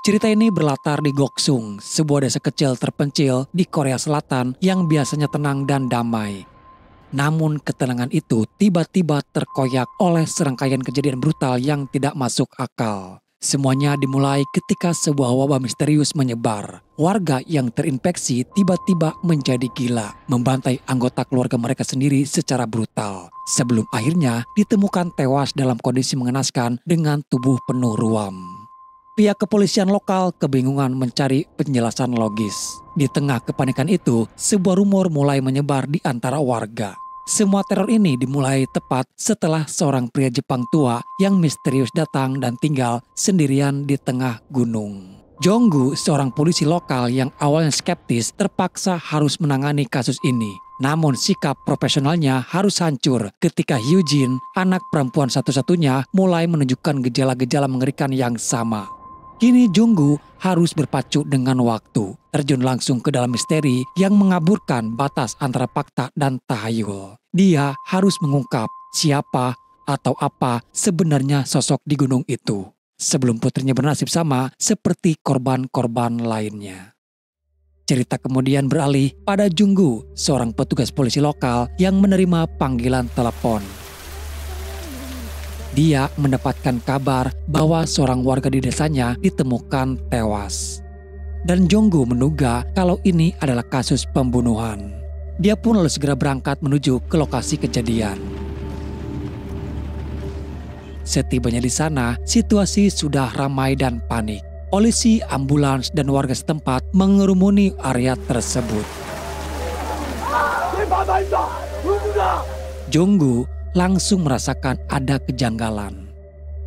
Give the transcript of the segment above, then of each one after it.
Cerita ini berlatar di Goksung, sebuah desa kecil terpencil di Korea Selatan yang biasanya tenang dan damai. Namun ketenangan itu tiba-tiba terkoyak oleh serangkaian kejadian brutal yang tidak masuk akal. Semuanya dimulai ketika sebuah wabah misterius menyebar. Warga yang terinfeksi tiba-tiba menjadi gila, membantai anggota keluarga mereka sendiri secara brutal. Sebelum akhirnya ditemukan tewas dalam kondisi mengenaskan dengan tubuh penuh ruam. Pihak kepolisian lokal kebingungan mencari penjelasan logis. Di tengah kepanikan itu, sebuah rumor mulai menyebar di antara warga. Semua teror ini dimulai tepat setelah seorang pria Jepang tua yang misterius datang dan tinggal sendirian di tengah gunung. Jonggu, seorang polisi lokal yang awalnya skeptis, terpaksa harus menangani kasus ini. Namun sikap profesionalnya harus hancur ketika Hyujin, anak perempuan satu-satunya, mulai menunjukkan gejala-gejala mengerikan yang sama. Kini Jonggu harus berpacu dengan waktu, terjun langsung ke dalam misteri yang mengaburkan batas antara fakta dan tahayul. Dia harus mengungkap siapa atau apa sebenarnya sosok di gunung itu, sebelum putrinya bernasib sama seperti korban-korban lainnya. Cerita kemudian beralih pada Jonggu, seorang petugas polisi lokal yang menerima panggilan telepon. Dia mendapatkan kabar bahwa seorang warga di desanya ditemukan tewas. Dan Jonggu menduga kalau ini adalah kasus pembunuhan. Dia pun lalu segera berangkat menuju ke lokasi kejadian. Setibanya di sana, situasi sudah ramai dan panik. Polisi, ambulans, dan warga setempat mengerumuni area tersebut. Jonggu langsung merasakan ada kejanggalan.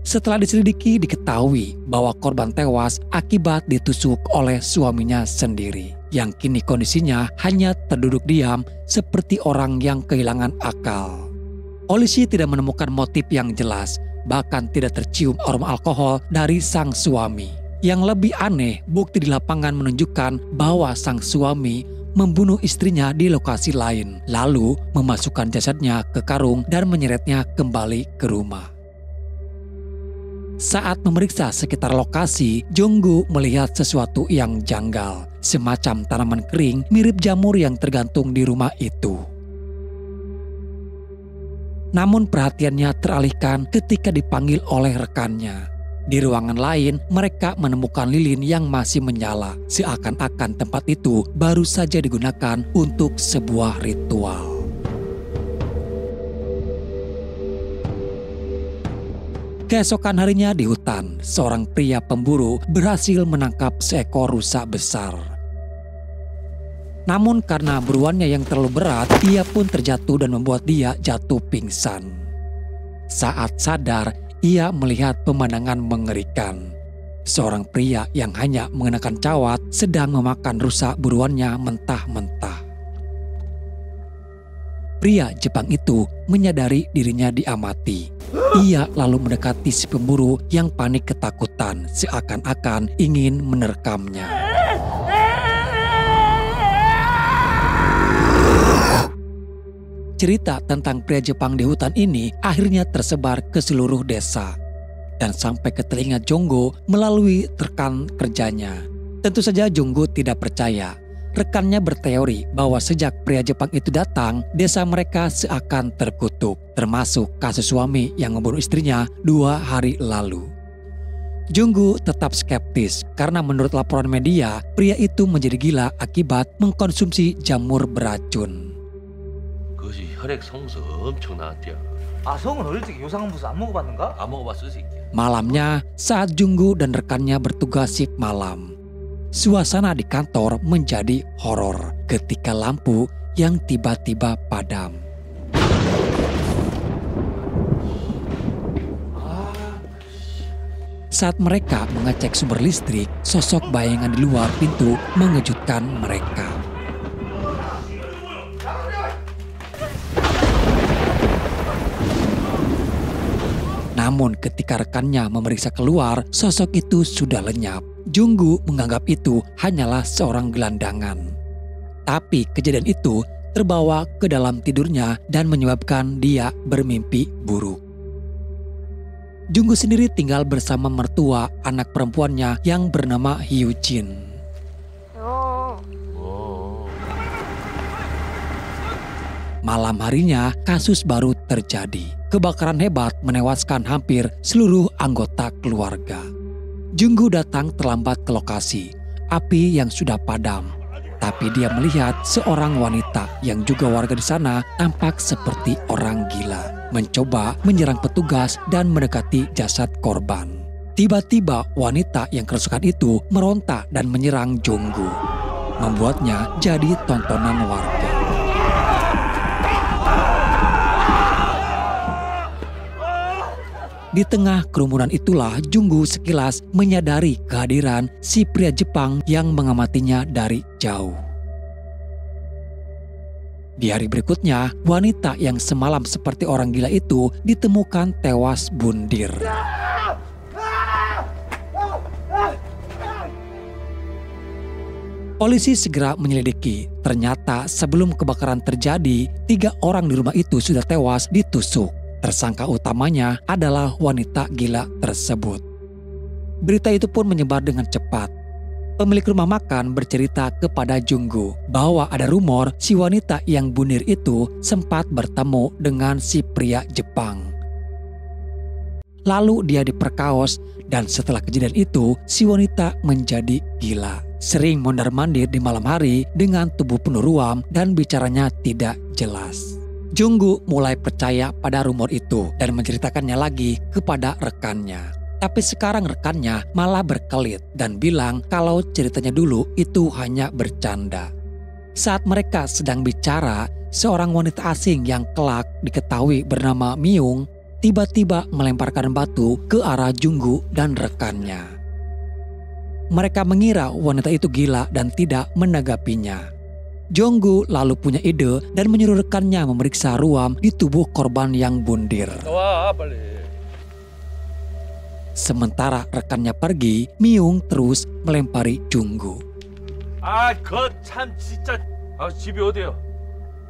Setelah diselidiki diketahui bahwa korban tewas akibat ditusuk oleh suaminya sendiri, yang kini kondisinya hanya terduduk diam seperti orang yang kehilangan akal. Polisi tidak menemukan motif yang jelas, bahkan tidak tercium aroma alkohol dari sang suami. Yang lebih aneh, bukti di lapangan menunjukkan bahwa sang suami membunuh istrinya di lokasi lain, lalu memasukkan jasadnya ke karung dan menyeretnya kembali ke rumah. Saat memeriksa sekitar lokasi, Jonggu melihat sesuatu yang janggal, semacam tanaman kering mirip jamur yang tergantung di rumah itu. Namun perhatiannya teralihkan ketika dipanggil oleh rekannya. Di ruangan lain, mereka menemukan lilin yang masih menyala, seakan-akan tempat itu baru saja digunakan untuk sebuah ritual. Keesokan harinya di hutan, seorang pria pemburu berhasil menangkap seekor rusa besar. Namun karena buruannya yang terlalu berat, ia pun terjatuh dan membuat dia jatuh pingsan. Saat sadar, ia melihat pemandangan mengerikan. Seorang pria yang hanya mengenakan cawat sedang memakan rusa buruannya mentah-mentah. Pria Jepang itu menyadari dirinya diamati. Ia lalu mendekati si pemburu yang panik ketakutan, seakan-akan ingin menerkamnya. Cerita tentang pria Jepang di hutan ini akhirnya tersebar ke seluruh desa dan sampai ke telinga Jonggu melalui rekan kerjanya. Tentu saja Jonggu tidak percaya. Rekannya berteori bahwa sejak pria Jepang itu datang, desa mereka seakan terkutuk, termasuk kasus suami yang membunuh istrinya 2 hari lalu. Jonggu tetap skeptis karena menurut laporan media, pria itu menjadi gila akibat mengkonsumsi jamur beracun. Malamnya, saat Jonggu dan rekannya bertugas shift malam, suasana di kantor menjadi horor ketika lampu yang tiba-tiba padam. Saat mereka mengecek sumber listrik, sosok bayangan di luar pintu mengejutkan mereka. Namun ketika rekannya memeriksa keluar, sosok itu sudah lenyap. Jonggu menganggap itu hanyalah seorang gelandangan. Tapi kejadian itu terbawa ke dalam tidurnya dan menyebabkan dia bermimpi buruk. Junggu sendiri tinggal bersama mertua anak perempuannya yang bernama Hyujin. Malam harinya, kasus baru terjadi. Kebakaran hebat menewaskan hampir seluruh anggota keluarga. Junggu datang terlambat ke lokasi. Api yang sudah padam. Tapi dia melihat seorang wanita yang juga warga di sana tampak seperti orang gila. Mencoba menyerang petugas dan mendekati jasad korban. Tiba-tiba wanita yang kerasukan itu meronta dan menyerang Junggu. Membuatnya jadi tontonan warga. Di tengah kerumunan itulah Junggu sekilas menyadari kehadiran si pria Jepang yang mengamatinya dari jauh. Di hari berikutnya, wanita yang semalam seperti orang gila itu ditemukan tewas bundir. Polisi segera menyelidiki. Ternyata sebelum kebakaran terjadi, 3 orang di rumah itu sudah tewas ditusuk. Tersangka utamanya adalah wanita gila tersebut. Berita itu pun menyebar dengan cepat. Pemilik rumah makan bercerita kepada Junggu bahwa ada rumor si wanita yang bundir itu sempat bertemu dengan si pria Jepang. Lalu dia diperkaos dan setelah kejadian itu si wanita menjadi gila. Sering mondar-mandir di malam hari dengan tubuh penuh ruam dan bicaranya tidak jelas. Junggu mulai percaya pada rumor itu dan menceritakannya lagi kepada rekannya. Tapi sekarang rekannya malah berkelit dan bilang kalau ceritanya dulu itu hanya bercanda. Saat mereka sedang bicara, seorang wanita asing yang kelak diketahui bernama Myung tiba-tiba melemparkan batu ke arah Junggu dan rekannya. Mereka mengira wanita itu gila dan tidak menanggapinya. Junggu lalu punya ide dan menyuruh rekannya memeriksa ruam di tubuh korban yang bundir. Sementara rekannya pergi, Myung terus melempari Junggu.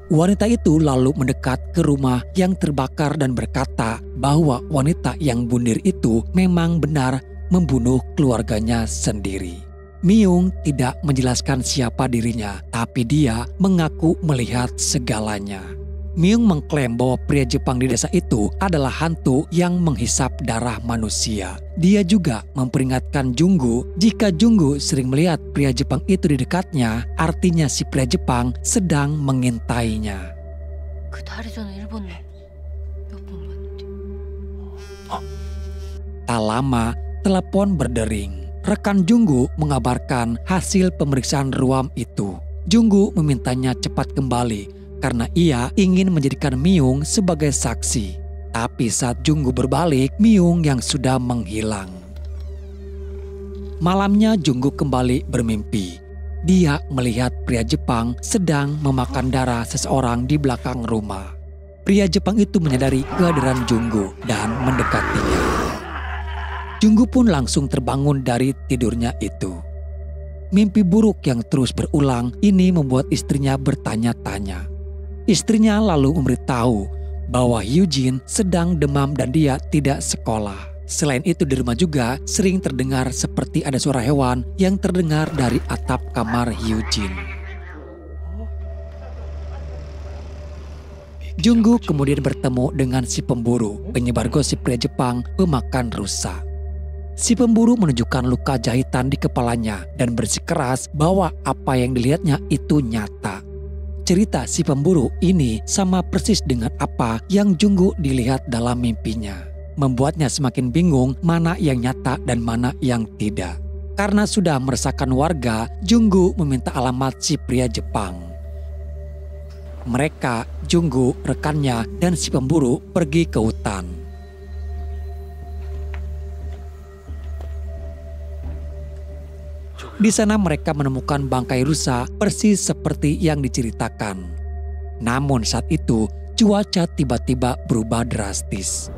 Wanita itu lalu mendekat ke rumah yang terbakar dan berkata bahwa wanita yang bundir itu memang benar membunuh keluarganya sendiri. Myung tidak menjelaskan siapa dirinya, tapi dia mengaku melihat segalanya. Myung mengklaim bahwa pria Jepang di desa itu adalah hantu yang menghisap darah manusia. Dia juga memperingatkan Junggu jika Junggu sering melihat pria Jepang itu di dekatnya, artinya si pria Jepang sedang mengintainya. Tak lama, telepon berdering. Rekan Junggu mengabarkan hasil pemeriksaan ruam itu. Junggu memintanya cepat kembali karena ia ingin menjadikan Myung sebagai saksi. Tapi saat Junggu berbalik, Myung yang sudah menghilang. Malamnya Junggu kembali bermimpi. Dia melihat pria Jepang sedang memakan darah seseorang di belakang rumah. Pria Jepang itu menyadari kehadiran Junggu dan mendekatinya. Junggu pun langsung terbangun dari tidurnya itu. Mimpi buruk yang terus berulang ini membuat istrinya bertanya-tanya. Istrinya lalu memberitahu bahwa Hyujin sedang demam dan dia tidak sekolah. Selain itu di rumah juga sering terdengar seperti ada suara hewan yang terdengar dari atap kamar Hyujin. Junggu kemudian bertemu dengan si pemburu, penyebar gosip pria Jepang pemakan rusa. Si pemburu menunjukkan luka jahitan di kepalanya dan bersikeras bahwa apa yang dilihatnya itu nyata. Cerita si pemburu ini sama persis dengan apa yang Junggu dilihat dalam mimpinya. Membuatnya semakin bingung mana yang nyata dan mana yang tidak. Karena sudah meresahkan warga, Junggu meminta alamat si pria Jepang. Mereka, Junggu, rekannya, dan si pemburu pergi ke hutan. Di sana mereka menemukan bangkai rusa persis seperti yang diceritakan. Namun saat itu cuaca tiba-tiba berubah drastis.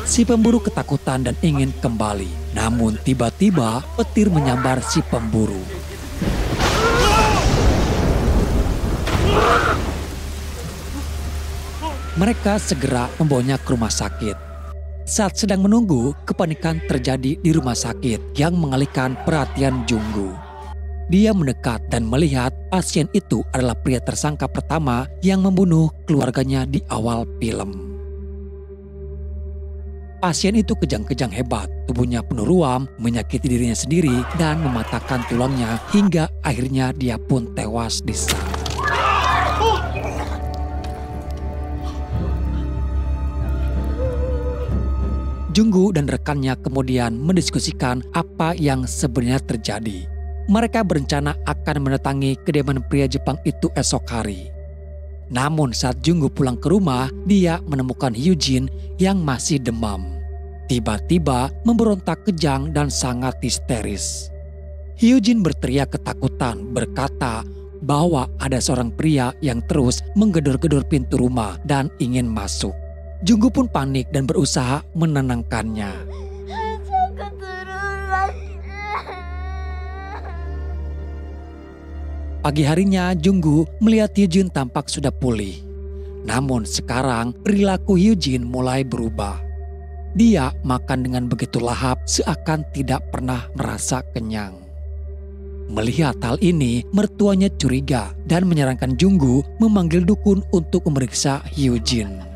Si pemburu ketakutan dan ingin kembali. Namun tiba-tiba petir menyambar si pemburu. Mereka segera membawanya ke rumah sakit. Saat sedang menunggu, kepanikan terjadi di rumah sakit yang mengalihkan perhatian Junggu. Dia mendekat dan melihat pasien itu adalah pria tersangka pertama yang membunuh keluarganya di awal film. Pasien itu kejang-kejang hebat, tubuhnya penuh ruam, menyakiti dirinya sendiri, dan mematahkan tulangnya hingga akhirnya dia pun tewas di sana. Junggu dan rekannya kemudian mendiskusikan apa yang sebenarnya terjadi. Mereka berencana akan mendatangi kediaman pria Jepang itu esok hari. Namun saat Junggu pulang ke rumah, dia menemukan Hyujin yang masih demam. Tiba-tiba memberontak kejang dan sangat histeris. Hyujin berteriak ketakutan berkata bahwa ada seorang pria yang terus menggedor-gedor pintu rumah dan ingin masuk. Junggu pun panik dan berusaha menenangkannya. Pagi harinya Junggu melihat Hyujin tampak sudah pulih. Namun sekarang perilaku Hyujin mulai berubah. Dia makan dengan begitu lahap seakan tidak pernah merasa kenyang. Melihat hal ini, mertuanya curiga dan menyarankan Junggu memanggil dukun untuk memeriksa Hyujin.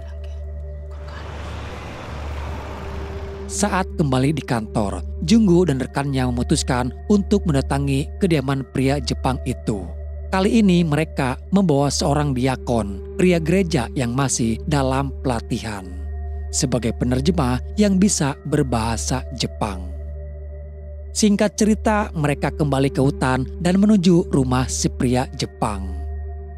Saat kembali di kantor, Junggu dan rekannya memutuskan untuk mendatangi kediaman pria Jepang itu. Kali ini mereka membawa seorang diakon, pria gereja yang masih dalam pelatihan, sebagai penerjemah yang bisa berbahasa Jepang. Singkat cerita, mereka kembali ke hutan dan menuju rumah si pria Jepang.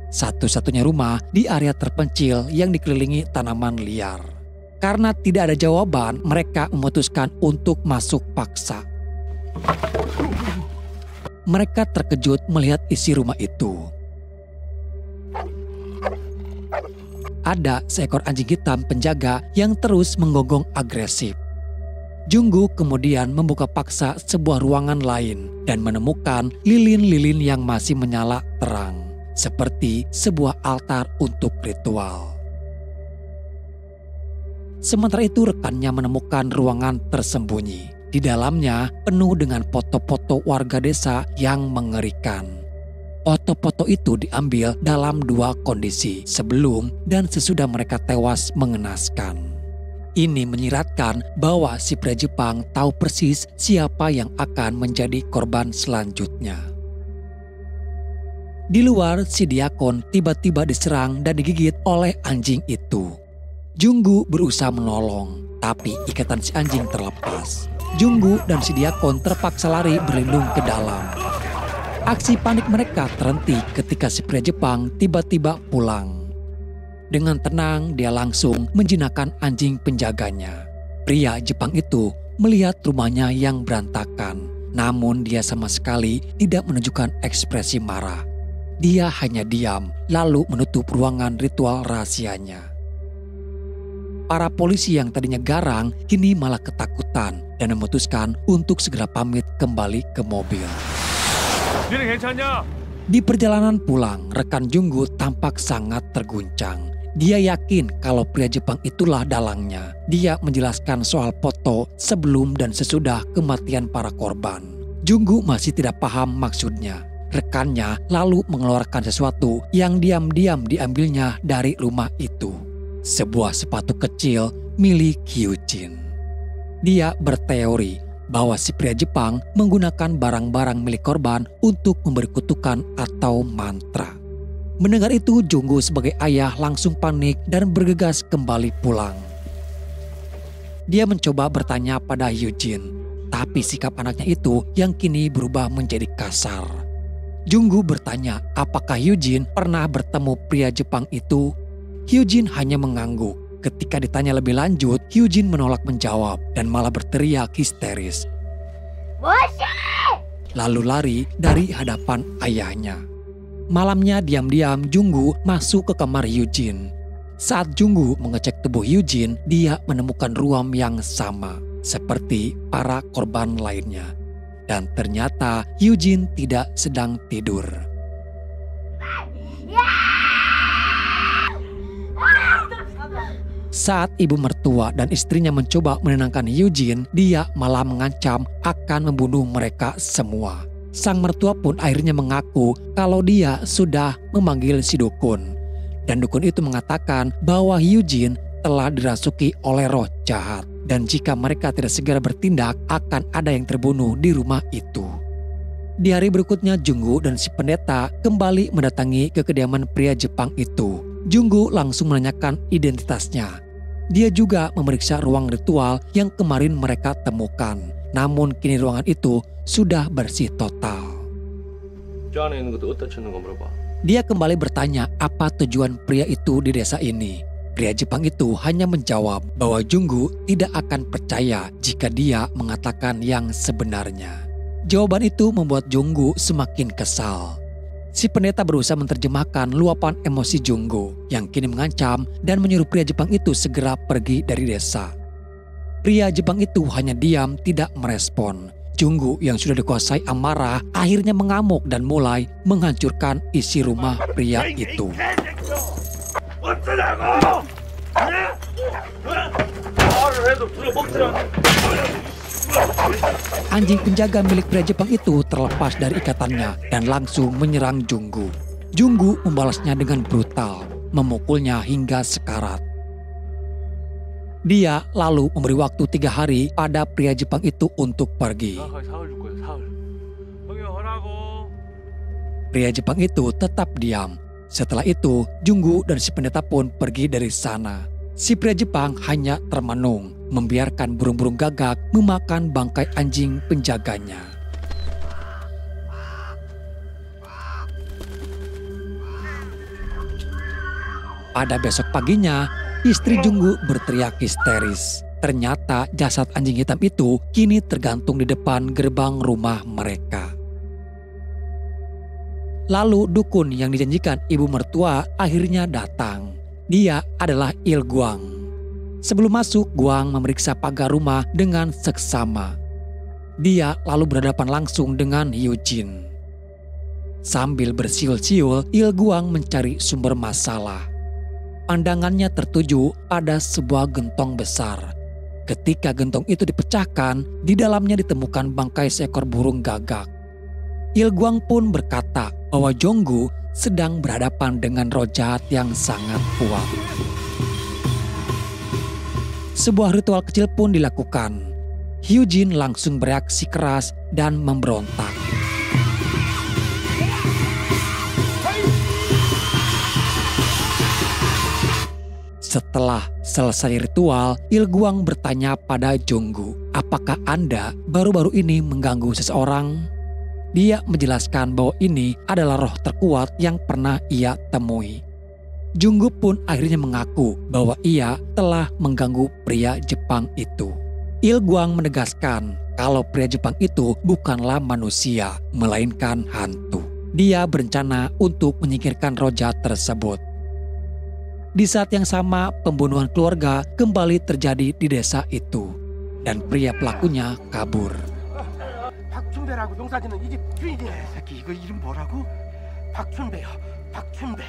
Satu-satunya rumah di area terpencil yang dikelilingi tanaman liar. Karena tidak ada jawaban, mereka memutuskan untuk masuk paksa. Mereka terkejut melihat isi rumah itu. Ada seekor anjing hitam penjaga yang terus menggonggong agresif. Junggu kemudian membuka paksa sebuah ruangan lain dan menemukan lilin-lilin yang masih menyala terang, seperti sebuah altar untuk ritual. Sementara itu rekannya menemukan ruangan tersembunyi. Di dalamnya penuh dengan foto-foto warga desa yang mengerikan. Foto-foto itu diambil dalam dua kondisi, sebelum dan sesudah mereka tewas mengenaskan. Ini menyiratkan bahwa si pria Jepang tahu persis siapa yang akan menjadi korban selanjutnya. Di luar, si diakon tiba-tiba diserang dan digigit oleh anjing itu. Junggu berusaha menolong, tapi ikatan si anjing terlepas. Junggu dan si diakon terpaksa lari berlindung ke dalam. Aksi panik mereka terhenti ketika si pria Jepang tiba-tiba pulang. Dengan tenang dia langsung menjinakkan anjing penjaganya. Pria Jepang itu melihat rumahnya yang berantakan, namun dia sama sekali tidak menunjukkan ekspresi marah. Dia hanya diam lalu menutup ruangan ritual rahasianya. Para polisi yang tadinya garang kini malah ketakutan dan memutuskan untuk segera pamit kembali ke mobil. Di perjalanan pulang, rekan Junggu tampak sangat terguncang. Dia yakin kalau pria Jepang itulah dalangnya. Dia menjelaskan soal foto sebelum dan sesudah kematian para korban. Junggu masih tidak paham maksudnya. Rekannya lalu mengeluarkan sesuatu yang diam-diam diambilnya dari rumah itu. Sebuah sepatu kecil milik Hyujin. Dia berteori bahwa si pria Jepang menggunakan barang-barang milik korban untuk memberi kutukan atau mantra. Mendengar itu, Junggu sebagai ayah langsung panik dan bergegas kembali pulang. Dia mencoba bertanya pada Hyujin, tapi sikap anaknya itu yang kini berubah menjadi kasar. Junggu bertanya apakah Hyujin pernah bertemu pria Jepang itu. Hyujin hanya mengangguk. Ketika ditanya lebih lanjut, Hyujin menolak menjawab dan malah berteriak histeris. Lalu lari dari hadapan ayahnya. Malamnya diam-diam Junggu masuk ke kamar Hyujin. Saat Junggu mengecek tubuh Hyujin, dia menemukan ruam yang sama seperti para korban lainnya. Dan ternyata Hyujin tidak sedang tidur. Saat ibu mertua dan istrinya mencoba menenangkan Hyujin, dia malah mengancam akan membunuh mereka semua. Sang mertua pun akhirnya mengaku kalau dia sudah memanggil si dukun. Dan dukun itu mengatakan bahwa Hyujin telah dirasuki oleh roh jahat. Dan jika mereka tidak segera bertindak, akan ada yang terbunuh di rumah itu. Di hari berikutnya, Junggu dan si pendeta kembali mendatangi ke kediaman pria Jepang itu. Junggu langsung menanyakan identitasnya. Dia juga memeriksa ruang ritual yang kemarin mereka temukan. Namun kini ruangan itu sudah bersih total. Dia kembali bertanya apa tujuan pria itu di desa ini. Pria Jepang itu hanya menjawab bahwa Junggu tidak akan percaya jika dia mengatakan yang sebenarnya. Jawaban itu membuat Junggu semakin kesal. Si pendeta berusaha menerjemahkan luapan emosi Junggu yang kini mengancam dan menyuruh pria Jepang itu segera pergi dari desa. Pria Jepang itu hanya diam, tidak merespon. Junggu yang sudah dikuasai amarah akhirnya mengamuk dan mulai menghancurkan isi rumah pria itu. Anjing penjaga milik pria Jepang itu terlepas dari ikatannya dan langsung menyerang Junggu. Junggu membalasnya dengan brutal, memukulnya hingga sekarat. Dia lalu memberi waktu 3 hari pada pria Jepang itu untuk pergi. Pria Jepang itu tetap diam. Setelah itu, Junggu dan si pendeta pun pergi dari sana. Si pria Jepang hanya termenung, membiarkan burung-burung gagak memakan bangkai anjing penjaganya. Pada besok paginya, istri Junggu berteriak histeris. Ternyata jasad anjing hitam itu kini tergantung di depan gerbang rumah mereka. Lalu dukun yang dijanjikan ibu mertua akhirnya datang. Dia adalah Il Guang. Sebelum masuk, Guang memeriksa pagar rumah dengan seksama. Dia lalu berhadapan langsung dengan Hyujin. Sambil bersiul-siul, Il Guang mencari sumber masalah. Pandangannya tertuju pada sebuah gentong besar. Ketika gentong itu dipecahkan, di dalamnya ditemukan bangkai seekor burung gagak. Il Guang pun berkata bahwa Junggu sedang berhadapan dengan roh jahat yang sangat kuat. Sebuah ritual kecil pun dilakukan. Hyujin langsung bereaksi keras dan memberontak. Setelah selesai ritual, Il Guang bertanya pada Junggu, apakah Anda baru-baru ini mengganggu seseorang? Dia menjelaskan bahwa ini adalah roh terkuat yang pernah ia temui. Junggu pun akhirnya mengaku bahwa ia telah mengganggu pria Jepang itu. Il Guang menegaskan kalau pria Jepang itu bukanlah manusia, melainkan hantu. Dia berencana untuk menyingkirkan roh jahat tersebut. Di saat yang sama, pembunuhan keluarga kembali terjadi di desa itu. Dan pria pelakunya kabur. 박춘배라고 농사짓는 이 집 주인이야. 새끼 이거 이름 뭐라고? 박춘배요. 박춘배.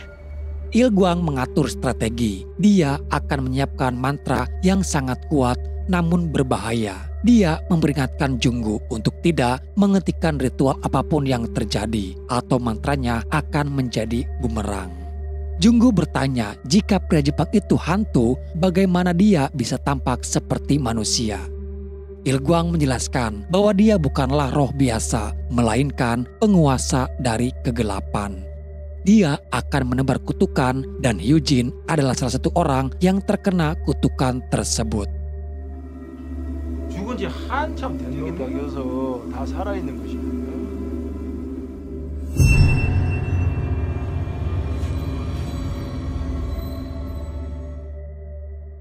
Il Guang mengatur strategi. Dia akan menyiapkan mantra yang sangat kuat namun berbahaya. Dia memperingatkan Junggu untuk tidak menghentikan ritual apapun yang terjadi atau mantranya akan menjadi bumerang. Junggu bertanya, jika pria Jepang itu hantu, bagaimana dia bisa tampak seperti manusia? Il Guang menjelaskan bahwa dia bukanlah roh biasa, melainkan penguasa dari kegelapan. Dia akan menebar kutukan dan Hyujin adalah salah satu orang yang terkena kutukan tersebut. 죽은 지 한참 되겠다 여서 다 살아있는 것이야.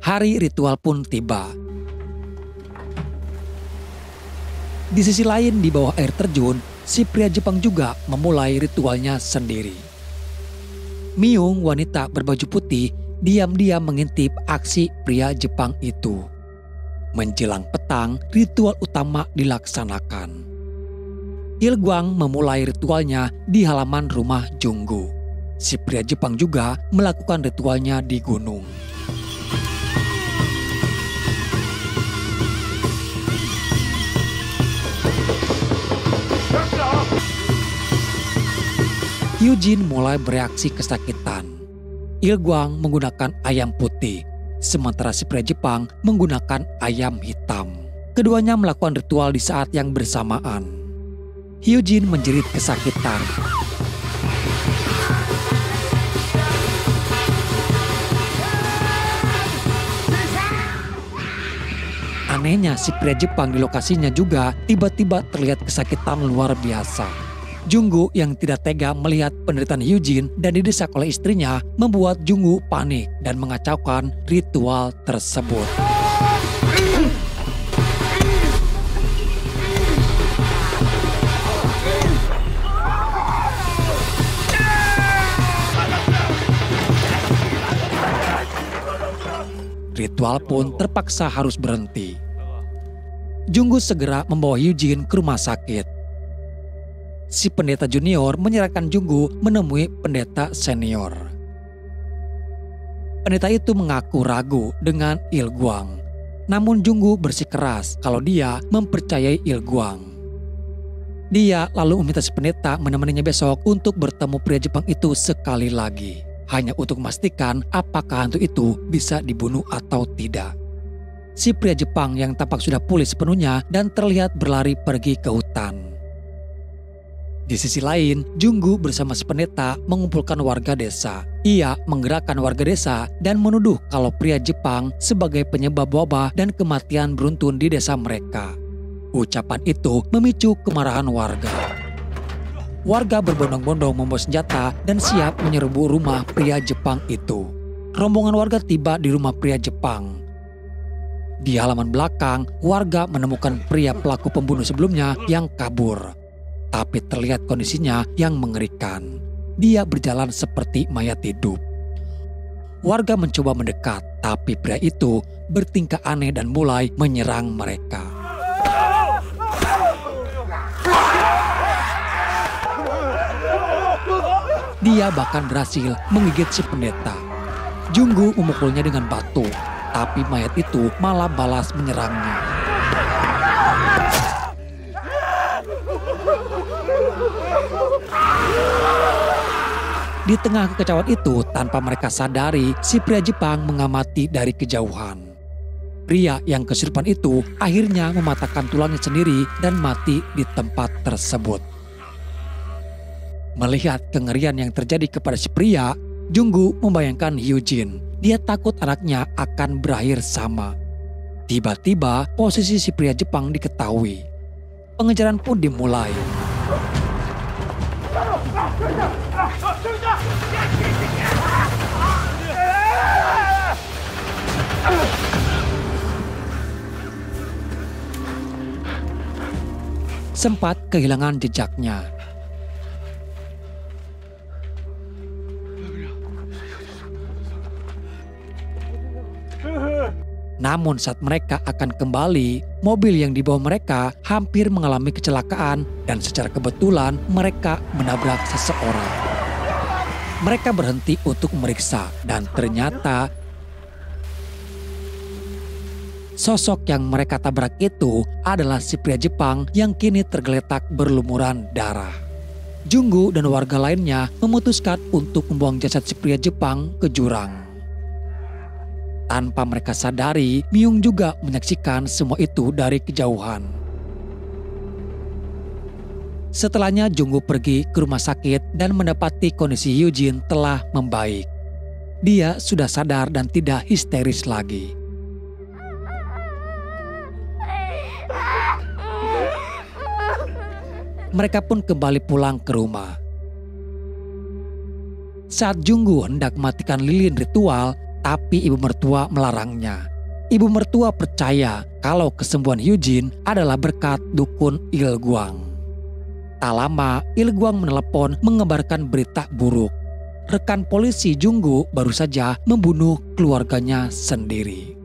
Hari ritual pun tiba. Di sisi lain di bawah air terjun, si pria Jepang juga memulai ritualnya sendiri. Myung, wanita berbaju putih, diam-diam mengintip aksi pria Jepang itu. Menjelang petang, ritual utama dilaksanakan. Il Guang memulai ritualnya di halaman rumah Junggu. Si pria Jepang juga melakukan ritualnya di gunung. Hyujin mulai bereaksi kesakitan. Il-gwang menggunakan ayam putih, sementara si pria Jepang menggunakan ayam hitam. Keduanya melakukan ritual di saat yang bersamaan. Hyujin menjerit kesakitan. Anehnya, si pria Jepang di lokasinya juga tiba-tiba terlihat kesakitan luar biasa. Junggu yang tidak tega melihat penderitaan Hyujin dan didesak oleh istrinya membuat Junggu panik dan mengacaukan ritual tersebut. Ritual pun terpaksa harus berhenti. Junggu segera membawa Hyujin ke rumah sakit. Si pendeta junior menyerahkan Junggu menemui pendeta senior. Pendeta itu mengaku ragu dengan Il-gwang. Namun Junggu bersikeras kalau dia mempercayai Il-gwang. Dia lalu meminta si pendeta menemaninya besok untuk bertemu pria Jepang itu sekali lagi. Hanya untuk memastikan apakah hantu itu bisa dibunuh atau tidak. Si pria Jepang yang tampak sudah pulih sepenuhnya dan terlihat berlari pergi ke hutan. Di sisi lain, Junggu bersama si pendeta mengumpulkan warga desa. Ia menggerakkan warga desa dan menuduh kalau pria Jepang sebagai penyebab wabah dan kematian beruntun di desa mereka. Ucapan itu memicu kemarahan warga. Warga berbondong-bondong membawa senjata dan siap menyerbu rumah pria Jepang itu. Rombongan warga tiba di rumah pria Jepang. Di halaman belakang, warga menemukan pria pelaku pembunuh sebelumnya yang kabur. Tapi terlihat kondisinya yang mengerikan. Dia berjalan seperti mayat hidup. Warga mencoba mendekat, tapi pria itu bertingkah aneh dan mulai menyerang mereka. Dia bahkan berhasil menggigit si pendeta. Junggu memukulnya dengan batu, tapi mayat itu malah balas menyerangnya. Di tengah kekacauan itu, tanpa mereka sadari, si pria Jepang mengamati dari kejauhan. Pria yang kesurupan itu akhirnya mematahkan tulangnya sendiri dan mati di tempat tersebut. Melihat kengerian yang terjadi kepada si pria, Junggu membayangkan Hyujin. Dia takut anaknya akan berakhir sama. Tiba-tiba posisi si pria Jepang diketahui. Pengejaran pun dimulai. Sempat kehilangan jejaknya. Namun saat mereka akan kembali, mobil yang dibawa mereka hampir mengalami kecelakaan dan secara kebetulan mereka menabrak seseorang. Mereka berhenti untuk memeriksa dan ternyata sosok yang mereka tabrak itu adalah si pria Jepang yang kini tergeletak berlumuran darah. Junggu dan warga lainnya memutuskan untuk membuang jasad si pria Jepang ke jurang. Tanpa mereka sadari, Myung juga menyaksikan semua itu dari kejauhan. Setelahnya Junggu pergi ke rumah sakit dan mendapati kondisi Hyujin telah membaik. Dia sudah sadar dan tidak histeris lagi. Mereka pun kembali pulang ke rumah. Saat Junggu hendak mematikan lilin ritual, tapi ibu mertua melarangnya. Ibu mertua percaya kalau kesembuhan Hyujin adalah berkat dukun Il-gwang. Tak lama, Il-gwang menelepon mengabarkan berita buruk. Rekan polisi Junggu baru saja membunuh keluarganya sendiri.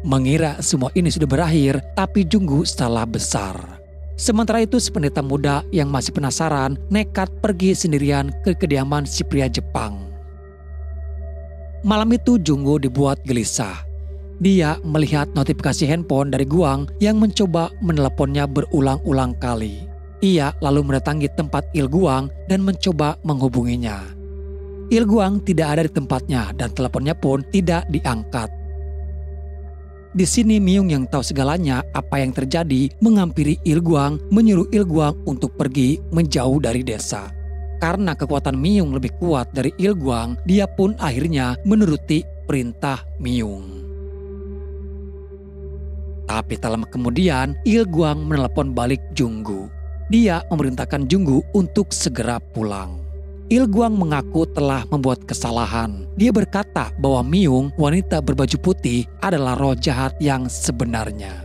Mengira semua ini sudah berakhir, tapi Junggu salah besar. Sementara itu si pendeta muda yang masih penasaran nekat pergi sendirian ke kediaman si pria Jepang. Malam itu Junggu dibuat gelisah. Dia melihat notifikasi handphone dari Gwang yang mencoba meneleponnya berulang-ulang kali. Ia lalu mendatangi tempat Il Guang dan mencoba menghubunginya. Il Guang tidak ada di tempatnya dan teleponnya pun tidak diangkat. Di sini Myung yang tahu segalanya apa yang terjadi menghampiri Il Guang, menyuruh Il Guang untuk pergi menjauh dari desa. Karena kekuatan Myung lebih kuat dari Il Guang, dia pun akhirnya menuruti perintah Myung. Tapi tak lama kemudian, Il Guang menelepon balik Junggu. Dia memerintahkan Junggu untuk segera pulang. Il Guang mengaku telah membuat kesalahan. Dia berkata bahwa Myung, wanita berbaju putih, adalah roh jahat yang sebenarnya.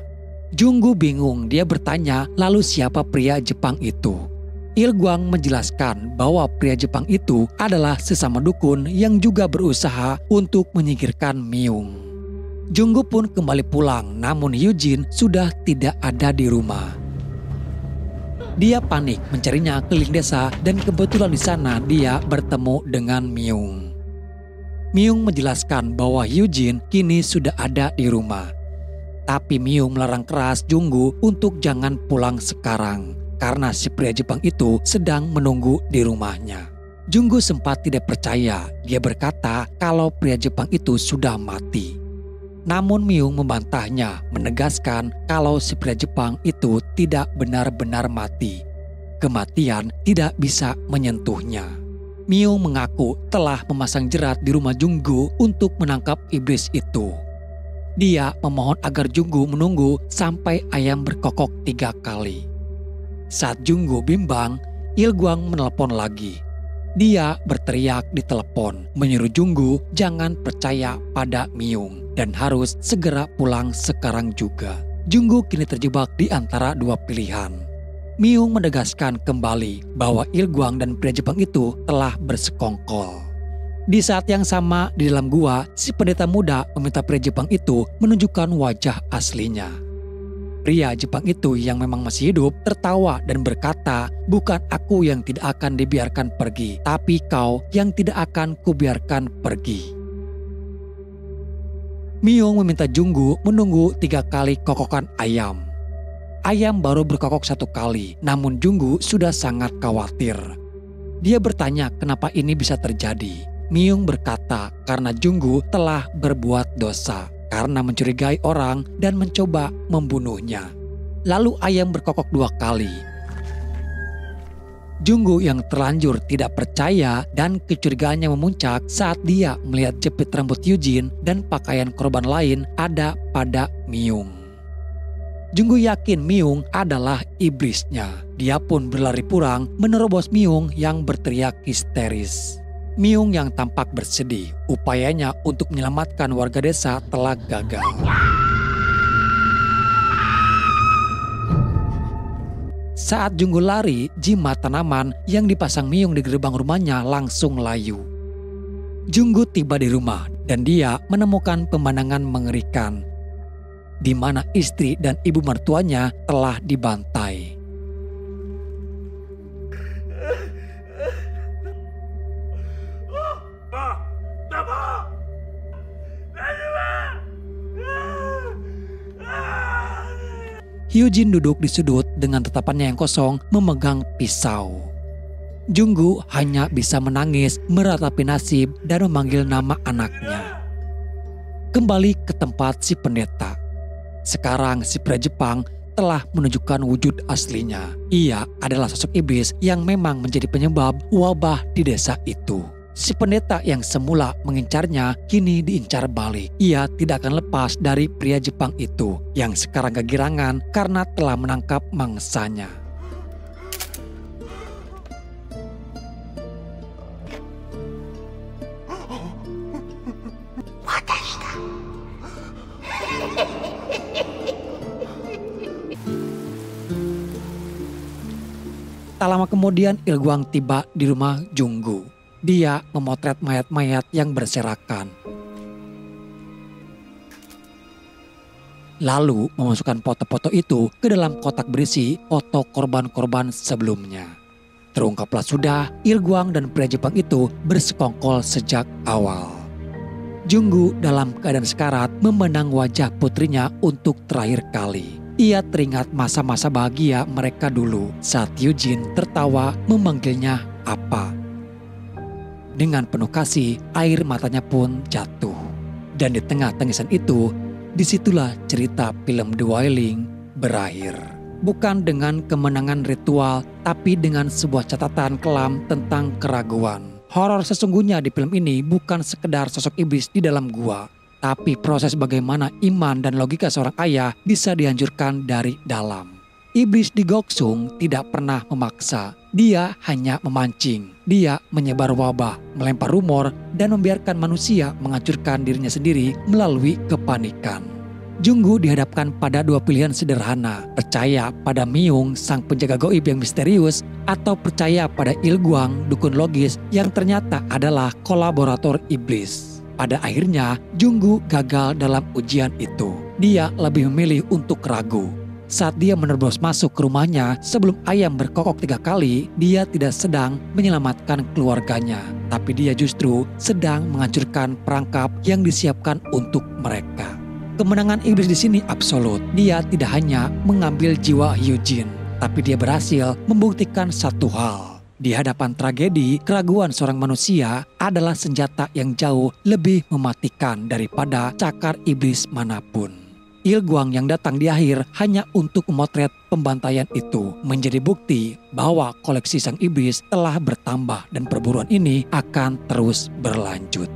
Junggu bingung, dia bertanya lalu siapa pria Jepang itu. Il Guang menjelaskan bahwa pria Jepang itu adalah sesama dukun yang juga berusaha untuk menyingkirkan Myung. Junggu pun kembali pulang, namun Hyujin sudah tidak ada di rumah. Dia panik mencarinya keliling desa dan kebetulan di sana dia bertemu dengan Myung. Myung menjelaskan bahwa Hyujin kini sudah ada di rumah. Tapi Myung melarang keras Junggu untuk jangan pulang sekarang karena si pria Jepang itu sedang menunggu di rumahnya. Junggu sempat tidak percaya. Dia berkata kalau pria Jepang itu sudah mati. Namun Myung membantahnya, menegaskan kalau si pria Jepang itu tidak benar-benar mati. Kematian tidak bisa menyentuhnya. Myung mengaku telah memasang jerat di rumah Junggu untuk menangkap iblis itu. Dia memohon agar Junggu menunggu sampai ayam berkokok 3 kali. Saat Junggu bimbang, Il Guang menelpon lagi. Dia berteriak di telepon, menyuruh Junggu jangan percaya pada Myung dan harus segera pulang sekarang juga. Junggu kini terjebak di antara 2 pilihan. Myung menegaskan kembali bahwa Il Guang dan pria Jepang itu telah bersekongkol. Di saat yang sama di dalam gua, si pendeta muda meminta pria Jepang itu menunjukkan wajah aslinya. Pria Jepang itu yang memang masih hidup tertawa dan berkata, "Bukan aku yang tidak akan dibiarkan pergi, tapi kau yang tidak akan kubiarkan pergi." Myung meminta Junggu menunggu 3 kali kokokan ayam. Ayam baru berkokok 1 kali, namun Junggu sudah sangat khawatir. Dia bertanya kenapa ini bisa terjadi. Myung berkata karena Junggu telah berbuat dosa karena mencurigai orang dan mencoba membunuhnya. Lalu ayam berkokok 2 kali. Junggu yang terlanjur tidak percaya dan kecurigaannya memuncak saat dia melihat jepit rambut Hyujin dan pakaian korban lain ada pada Myung. Junggu yakin Myung adalah iblisnya. Dia pun berlari pulang menerobos Myung yang berteriak histeris. Myung yang tampak bersedih, upayanya untuk menyelamatkan warga desa telah gagal. Saat Junggu lari, jimat tanaman yang dipasang Myung di gerbang rumahnya langsung layu. Junggu tiba di rumah dan dia menemukan pemandangan mengerikan, di mana istri dan ibu mertuanya telah dibantai. Hyujin duduk di sudut dengan tatapannya yang kosong memegang pisau. Junggu hanya bisa menangis, meratapi nasib dan memanggil nama anaknya. Kembali ke tempat si pendeta. Sekarang si pria Jepang telah menunjukkan wujud aslinya. Ia adalah sosok iblis yang memang menjadi penyebab wabah di desa itu. Si pendeta yang semula mengincarnya kini diincar balik. Ia tidak akan lepas dari pria Jepang itu yang sekarang kegirangan karena telah menangkap mangsanya. Tak lama kemudian Il Guang tiba di rumah Junggu. Dia memotret mayat-mayat yang berserakan. Lalu memasukkan foto-foto itu ke dalam kotak berisi foto korban-korban sebelumnya. Terungkaplah sudah Il Guang dan pria Jepang itu bersekongkol sejak awal. Junggu dalam keadaan sekarat memandang wajah putrinya untuk terakhir kali. Ia teringat masa-masa bahagia mereka dulu saat Eugene tertawa memanggilnya apa. Dengan penuh kasih, air matanya pun jatuh. Dan di tengah tangisan itu, disitulah cerita film The Wailing berakhir. Bukan dengan kemenangan ritual, tapi dengan sebuah catatan kelam tentang keraguan. Horor sesungguhnya di film ini bukan sekedar sosok iblis di dalam gua, tapi proses bagaimana iman dan logika seorang ayah bisa dihancurkan dari dalam. Iblis di Goksung tidak pernah memaksa, dia hanya memancing. Dia menyebar wabah, melempar rumor, dan membiarkan manusia menghancurkan dirinya sendiri melalui kepanikan. Junggu dihadapkan pada dua pilihan sederhana, percaya pada Myung, sang penjaga goib yang misterius, atau percaya pada Ilguang, dukun logis yang ternyata adalah kolaborator iblis. Pada akhirnya, Junggu gagal dalam ujian itu. Dia lebih memilih untuk ragu. Saat dia menerobos masuk ke rumahnya sebelum ayam berkokok 3 kali, dia tidak sedang menyelamatkan keluarganya. Tapi dia justru sedang menghancurkan perangkap yang disiapkan untuk mereka. Kemenangan iblis di sini absolut. Dia tidak hanya mengambil jiwa Eugene, tapi dia berhasil membuktikan satu hal. Di hadapan tragedi, keraguan seorang manusia adalah senjata yang jauh lebih mematikan daripada cakar iblis manapun. Ilguang yang datang di akhir hanya untuk memotret pembantaian itu menjadi bukti bahwa koleksi sang iblis telah bertambah dan perburuan ini akan terus berlanjut.